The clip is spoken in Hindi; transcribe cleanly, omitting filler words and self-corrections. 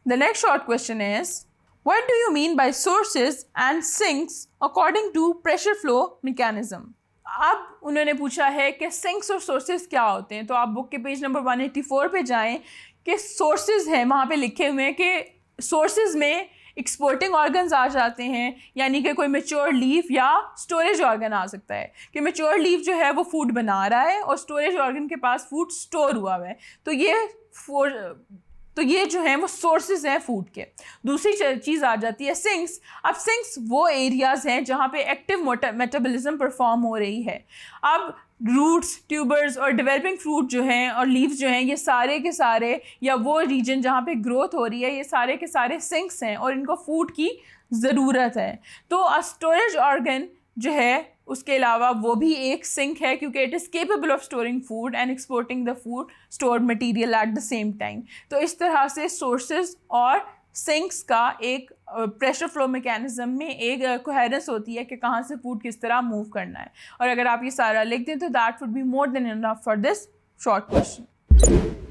The next short question is, what do you mean by sources and sinks according to pressure flow mechanism? अब उन्होंने पूछा है कि सिंक्स और सोर्सेज क्या होते हैं। तो आप बुक के पेज नंबर 184 पे जाएं कि सोर्सेज हैं, वहाँ पे लिखे हुए हैं कि सोर्सेज में एक्सपोर्टिंग ऑर्गन्स आ जाते हैं, यानी कि कोई मेच्योर लीफ या स्टोरेज ऑर्गन आ सकता है कि मेच्योर लीफ जो है वो फूड बना रहा है और स्टोरेज ऑर्गन के पास फूड स्टोर हुआ हुआ है। तो ये जो हैं वो सोर्सेज हैं फूड के। दूसरी चीज़ आ जाती है सिंक्स। अब सिंक्स वो एरियाज़ हैं जहाँ पे एक्टिव मेटाबॉलिज्म परफॉर्म हो रही है। अब रूट्स, ट्यूबर्स और डेवलपिंग फ्रूट जो हैं और लीव्स जो हैं, ये सारे के सारे, या वो रीजन जहाँ पे ग्रोथ हो रही है, ये सारे के सारे सिंक्स हैं और इनको फूड की ज़रूरत है। तो स्टोरेज ऑर्गन जो है उसके अलावा वो भी एक सिंक है, क्योंकि it is capable of storing food and exporting the food stored material at the same time. तो इस तरह से सोर्सेज और सिंक्स का एक प्रेशर फ्लो मैकेनिज्म में एक कोहेरेंस होती है कि कहाँ से फूड किस तरह मूव करना है। और अगर आप ये सारा लिख दें तो that would be more than enough for this short question.